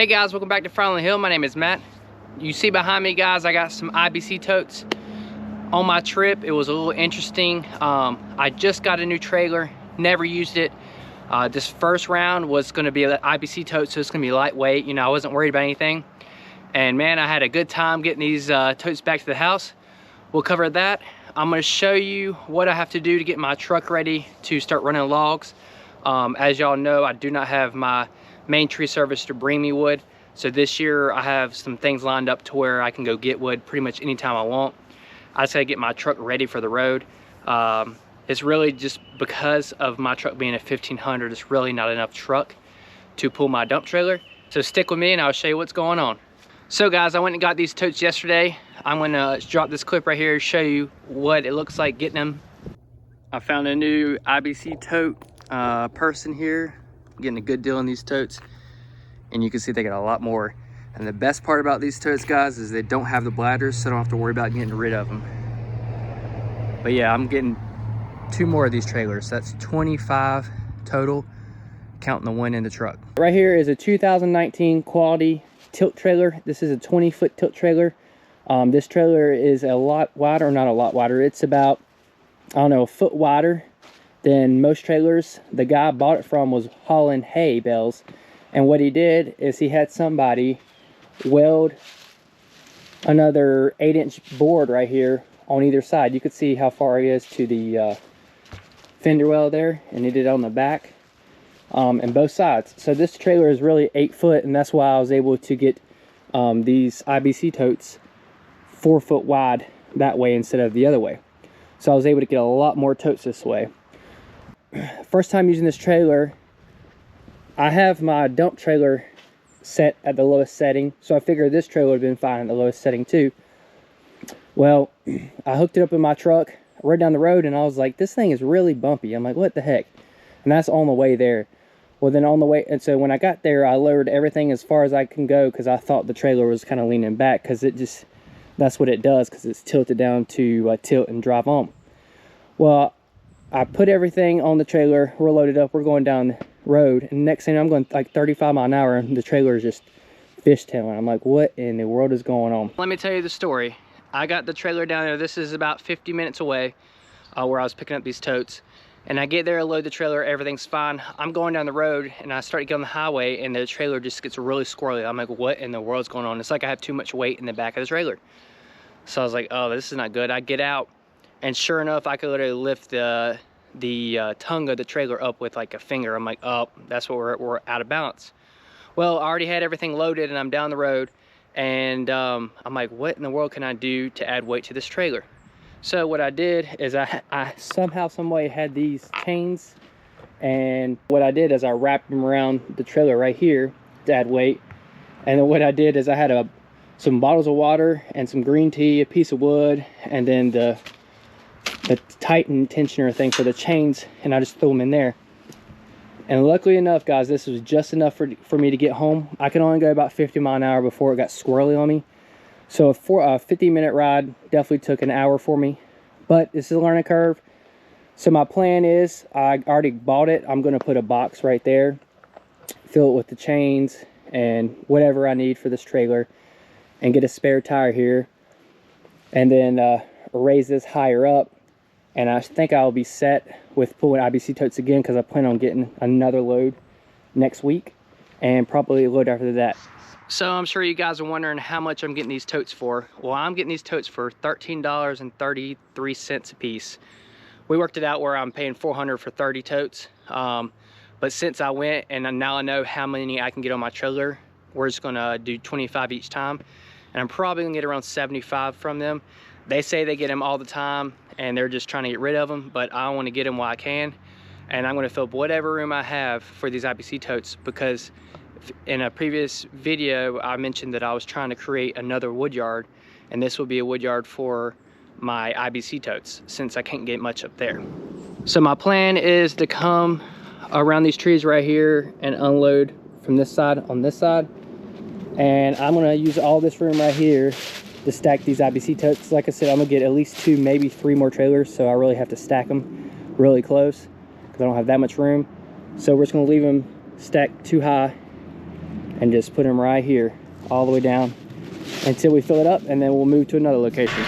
Hey guys, welcome back to Fire on the Hill. My name is Matt. You see behind me, guys, I got some IBC totes. On my trip, it was a little interesting. I just got a new trailer, never used it. This first round was gonna be an IBC tote, so it's gonna be lightweight. You know, I wasn't worried about anything. And man, I had a good time getting these totes back to the house. We'll cover that. I'm gonna show you what I have to do to get my truck ready to start running logs. As y'all know, I do not have my main tree service to bring me wood. So this year I have some things lined up to where I can go get wood pretty much anytime I want. I just gotta get my truck ready for the road. It's really just because of my truck being a 1500, it's really not enough truck to pull my dump trailer. So stick with me and I'll show you what's going on. So guys, I went and got these totes yesterday. I'm gonna drop this clip right here to show you what it looks like getting them. I found a new IBC tote person here, getting a good deal on these totes, and you can see they got a lot more. And the best part about these totes, guys, is they don't have the bladders, so I don't have to worry about getting rid of them. But yeah, I'm getting 2 more of these trailers. That's 25 total, counting the one in the truck. Right here is a 2019 quality tilt trailer. This is a 20-foot tilt trailer. This trailer is a lot wider, or not a lot wider, it's about, I don't know, a foot wider than most trailers. The guy I bought it from was hauling hay bales, and what he did is he had somebody weld another 8-inch board right here on either side. You could see how far he is to the fender well there, and he did it on the back and both sides. So this trailer is really 8 foot, and that's why I was able to get these IBC totes 4 foot wide that way instead of the other way. So I was able to get a lot more totes this way. First time using this trailer, I have my dump trailer set at the lowest setting, so I figured this trailer would have been fine at the lowest setting too. Well, I hooked it up in my truck, rode down the road, and I was like, this thing is really bumpy. I'm like, what the heck? And that's on the way there. Well, then on the way, and so when I got there, I lowered everything as far as I can go because I thought the trailer was kind of leaning back, because it just, that's what it does, because it's tilted down to tilt and drive on. Well, I put everything on the trailer, we're loaded up, we're going down the road, and next thing I'm going like 35 miles an hour, and the trailer is just fishtailing. I'm like, what in the world is going on? Let me tell you the story. I got the trailer down there. This is about 50 minutes away where I was picking up these totes. And I get there, I load the trailer, everything's fine. I'm going down the road, and I start to get on the highway, and the trailer just gets really squirrely. I'm like, what in the world's going on? It's like I have too much weight in the back of the trailer. So I was like, oh, this is not good. I get out, and sure enough, I could literally lift the tongue of the trailer up with like a finger. I'm like, oh, that's what we're out of balance. Well, I already had everything loaded, and I'm down the road, and I'm like, what in the world can I do to add weight to this trailer? So what I did is I somehow, some way had these chains, and what I did is I wrapped them around the trailer right here to add weight. And then what I did is I had some bottles of water and some green tea, a piece of wood, and then the Titan tensioner thing for the chains, and I just threw them in there. And luckily enough, guys, this was just enough for me to get home. I could only go about 50 miles an hour before it got squirrely on me. So a 50-minute ride definitely took an hour for me, but this is a learning curve. So my plan is, I already bought it. I'm going to put a box right there, fill it with the chains and whatever I need for this trailer, and get a spare tire here, and then raise this higher up. And I think I'll be set with pulling IBC totes again, because I plan on getting another load next week, and probably a load after that. So I'm sure you guys are wondering how much I'm getting these totes for. Well, I'm getting these totes for $13.33 a piece. We worked it out where I'm paying $400 for 30 totes. But since I went and now I know how many I can get on my trailer, we're just gonna do 25 each time. And I'm probably gonna get around 75 from them. They say they get them all the time and they're just trying to get rid of them, but I want to get them while I can. And I'm gonna fill up whatever room I have for these IBC totes, because in a previous video I mentioned that I was trying to create another wood yard, and this will be a wood yard for my IBC totes since I can't get much up there. So my plan is to come around these trees right here and unload from this side on this side, and I'm gonna use all this room right here to stack these IBC totes. Like I said, I'm gonna get at least 2, maybe 3 more trailers, so I really have to stack them really close because I don't have that much room. So we're just gonna leave them stacked too high and just put them right here all the way down until we fill it up, and then we'll move to another location.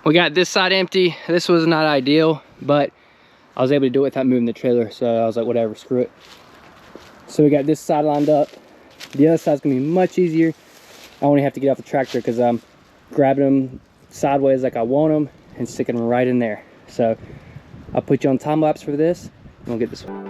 We got this side empty. This was not ideal, but I was able to do it without moving the trailer, so I was like, whatever, screw it. So we got this side lined up. The other side's gonna be much easier. I only have to get off the tractor because I'm grabbing them sideways like I want them and sticking them right in there. So I'll put you on time lapse for this, and we'll get this one.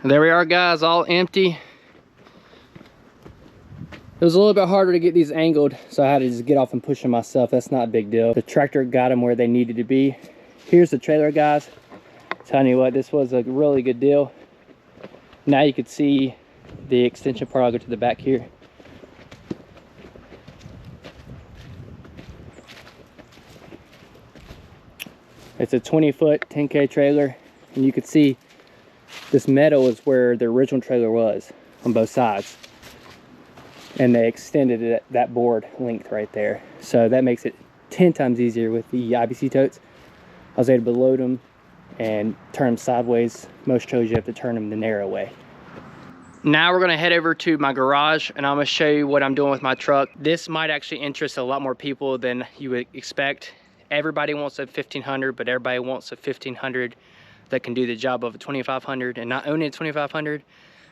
There we are, guys, all empty. It was a little bit harder to get these angled, so I had to just get off and push them myself. That's not a big deal. The tractor got them where they needed to be. Here's the trailer, guys. Telling you what, this was a really good deal. Now you can see the extension part. I'll go to the back here. It's a 20-foot 10K trailer, and you can see this metal is where the original trailer was on both sides, and they extended it, that board length right there. So that makes it 10 times easier with the IBC totes. I was able to load them and turn them sideways. Most trailers you have to turn them the narrow way. Now we're gonna head over to my garage and I'm gonna show you what I'm doing with my truck. This might actually interest a lot more people than you would expect. Everybody wants a 1500, but everybody wants a 1500 that can do the job of a 2500 and not only a 2500.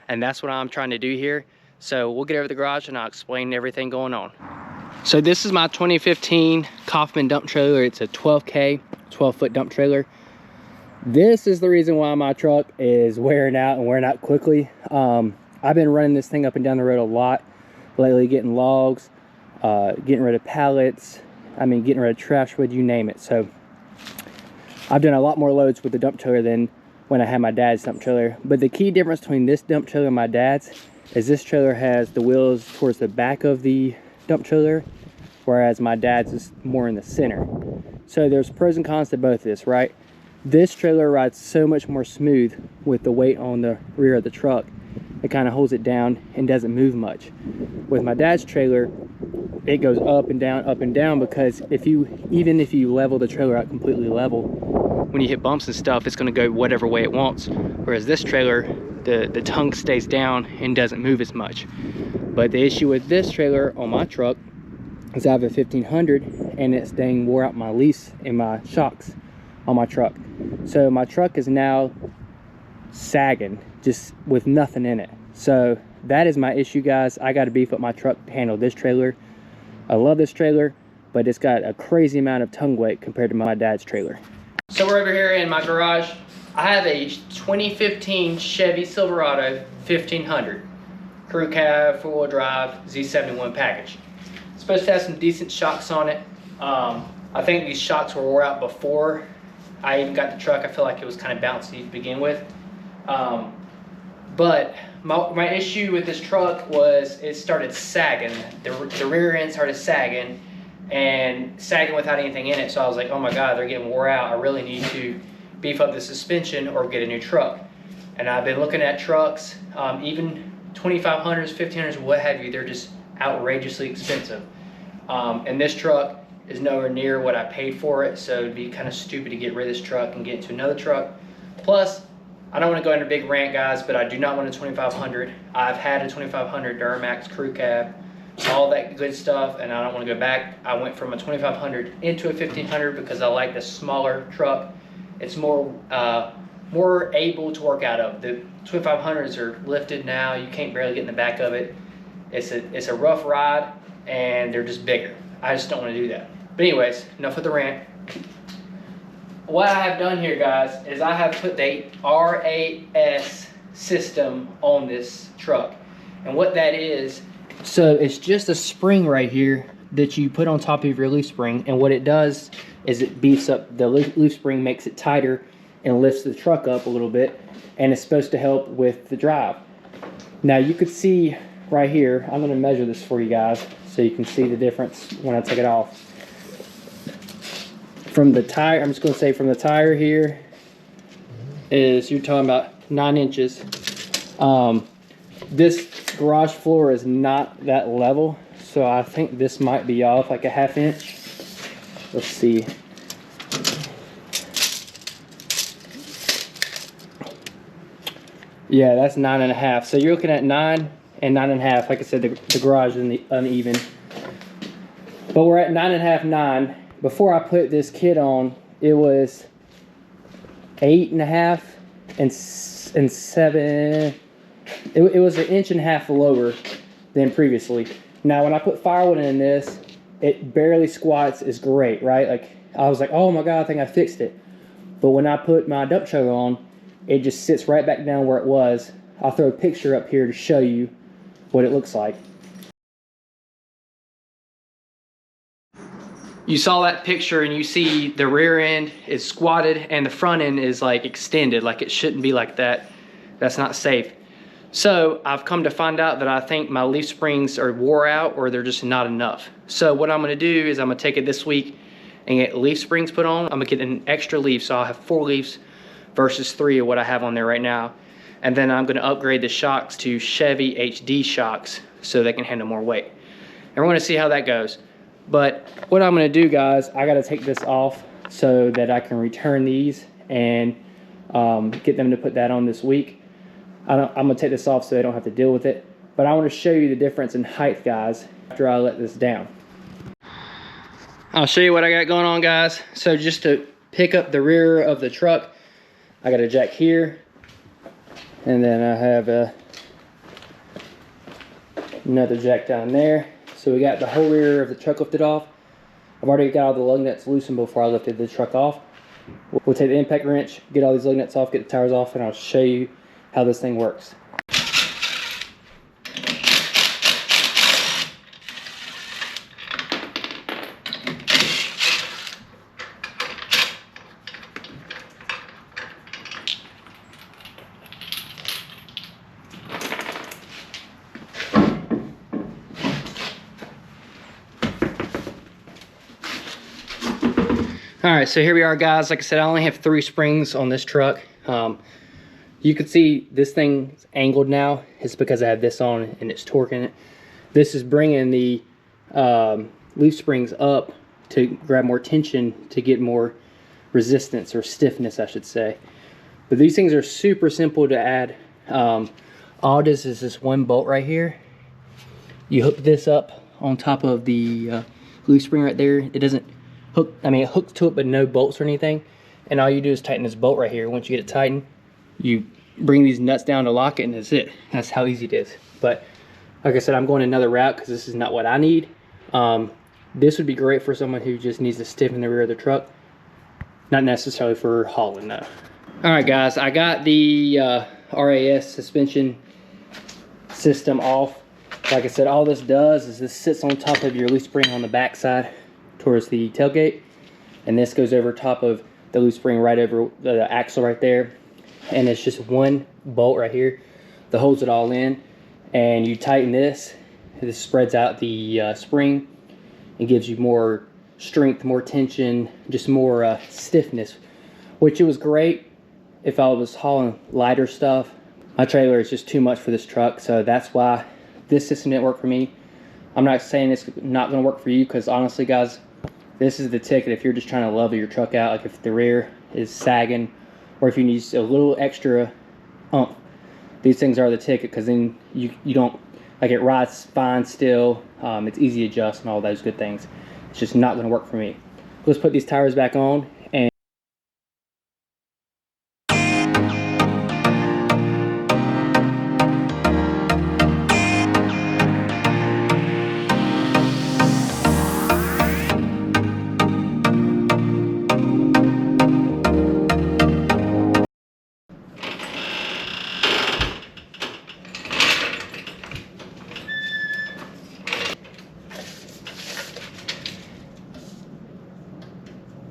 And that's what I'm trying to do here. So we'll get over to the garage and I'll explain everything going on. So this is my 2015 Kaufman dump trailer. It's a 12K, 12-foot dump trailer. This is the reason why my truck is wearing out and wearing out quickly. I've been running this thing up and down the road a lot lately, getting logs, getting rid of pallets, getting rid of trash wood, you name it. So I've done a lot more loads with the dump trailer than when I had my dad's dump trailer. But the key difference between this dump trailer and my dad's is this trailer has the wheels towards the back of the dump trailer, whereas my dad's is more in the center. So there's pros and cons to both of this, right? This trailer rides so much more smooth with the weight on the rear of the truck. It kind of holds it down and doesn't move much. With my dad's trailer, it goes up and down, because even if you level the trailer out completely level, when you hit bumps and stuff, it's going to go whatever way it wants. Whereas this trailer, the tongue stays down and doesn't move as much. But the issue with this trailer on my truck is I have a 1500 and it's dang wore out my lease and my shocks on my truck. So my truck is now sagging just with nothing in it. So that is my issue, guys. I got to beef up my truck to handle this trailer. I love this trailer, but it's got a crazy amount of tongue weight compared to my dad's trailer. So we're over here in my garage. I have a 2015 Chevy Silverado 1500 crew cab, four-wheel drive, Z71 package. It's supposed to have some decent shocks on it. I think these shocks were wore out before I even got the truck. I feel like it was kind of bouncy to begin with. But my issue with this truck was it started sagging. The rear end started sagging and sagging without anything in it. So I was like, oh my God, they're getting wore out. I really need to beef up the suspension or get a new truck. And I've been looking at trucks, even 2500s, 1500s, what have you. They're just outrageously expensive. And this truck is nowhere near what I paid for it, so it'd be kind of stupid to get rid of this truck and get into another truck. Plus, I don't want to go into a big rant, guys, but I do not want a 2500. I've had a 2500 Duramax crew cab, all that good stuff, and I don't want to go back. I went from a 2500 into a 1500 because I like the smaller truck. It's more able to work out of. The 2500s are lifted now. You can't barely get in the back of it. It's a rough ride, and they're just bigger. I just don't want to do that. But anyways, enough of the rant. What I have done here, guys, is I have put the RAS system on this truck. And what that is, so it's just a spring right here that you put on top of your leaf spring. And what it does is it beefs up the leaf spring, makes it tighter, and lifts the truck up a little bit. And it's supposed to help with the drive. Now you could see right here, I'm going to measure this for you guys so you can see the difference when I take it off. From the tire, I'm just going to say from the tire here is, you're talking about 9 inches. This garage floor is not that level, so I think this might be off like a ½ inch. Let's see. Yeah, that's 9.5. So you're looking at 9 and 9.5. Like I said, the garage is uneven. But we're at 9.5, 9. Before I put this kit on, it was 8.5 and 7. It was 1.5 inches lower than previously. Now, when I put firewood in this, it barely squats. Is great, right? Like, I was like, oh my God, I think I fixed it. But when I put my dump trailer on, it just sits right back down where it was. I'll throw a picture up here to show you what it looks like. You saw that picture and you see the rear end is squatted and the front end is like extended, like it shouldn't be like that. That's not safe. So I've come to find out that I think my leaf springs are wore out or they're just not enough. So what I'm gonna do is I'm gonna take it this week and get leaf springs put on. I'm gonna get an extra leaf, so I'll have 4 leaves versus 3 of what I have on there right now. And then I'm gonna upgrade the shocks to Chevy HD shocks so they can handle more weight. And we're gonna see how that goes. But what I'm gonna do, guys, I gotta take this off so that I can return these and get them to put that on this week. I'm gonna take this off so I don't have to deal with it. But I want to show you the difference in height, guys, after I let this down. I'll show you what I got going on, guys. So just to pick up the rear of the truck, I got a jack here, and then I have another jack down there. So we got the whole rear of the truck lifted off. I've already got all the lug nuts loosened before I lifted the truck off. We'll take the impact wrench, get all these lug nuts off, get the tires off, and I'll show you how this thing works. All right, so here we are, guys. Like I said, I only have 3 springs on this truck. You can see this thing's angled now. It's because I have this on and it's torquing it. This is bringing the leaf springs up to grab more tension to get more resistance, or stiffness, I should say. But these things are super simple to add. All it is this one bolt right here. You hook this up on top of the leaf spring right there. It doesn't hook, I mean, it hooks to it, but no bolts or anything. And all you do is tighten this bolt right here. Once you get it tightened, you bring these nuts down to lock it, and that's it. That's how easy it is. But like I said, I'm going another route because this is not what I need. This would be great for someone who just needs to stiffen the rear of the truck, not necessarily for hauling though. All right, guys, I got the RAS suspension system off. Like I said, all this does is this sits on top of your leaf spring on the back side towards the tailgate, and this goes over top of the leaf spring right over the axle right there, and it's just one bolt right here that holds it all in. And you tighten this, this spreads out the spring and gives you more strength, more tension, just more stiffness, which it was great if I was hauling lighter stuff. My trailer is just too much for this truck, so that's why this system didn't work for me. I'm not saying it's not going to work for you, because honestly, guys, this is the ticket if you're just trying to level your truck out. Like if the rear is sagging, or if you need a little extra oomph, these things are the ticket, because then you don't, like, it rides fine still. It's easy to adjust and all those good things. It's just not going to work for me. Let's put these tires back on. And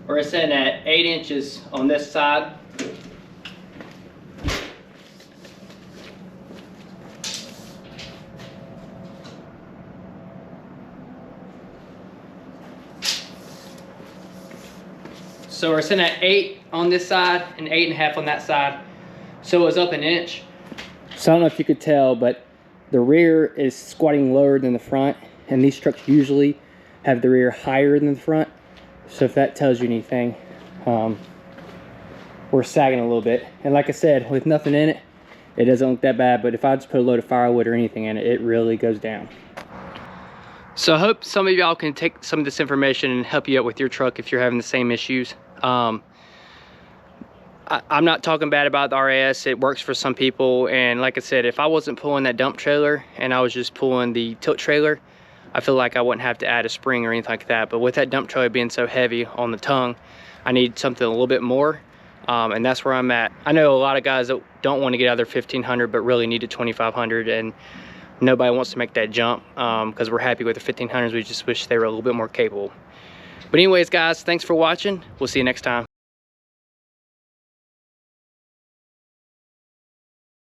we're sitting at 8 inches on this side. So we're sitting at 8 on this side and 8.5 on that side. So it was up an inch. So I don't know if you could tell, but the rear is squatting lower than the front, and these trucks usually have the rear higher than the front. So if that tells you anything, we're sagging a little bit. And like I said, with nothing in it, it doesn't look that bad. But if I just put a load of firewood or anything in it, it really goes down. So I hope some of y'all can take some of this information and help you out with your truck if you're having the same issues. I'm not talking bad about the RAS. It works for some people. And like I said, if I wasn't pulling that dump trailer and I was just pulling the tilt trailer, I feel like I wouldn't have to add a spring or anything like that. But with that dump trailer being so heavy on the tongue, I need something a little bit more. And that's where I'm at. I know a lot of guys that don't want to get out of their 1500 but really need a 2500, and nobody wants to make that jump because we're happy with the 1500s. We just wish they were a little bit more capable. But anyways, guys, thanks for watching. We'll see you next time.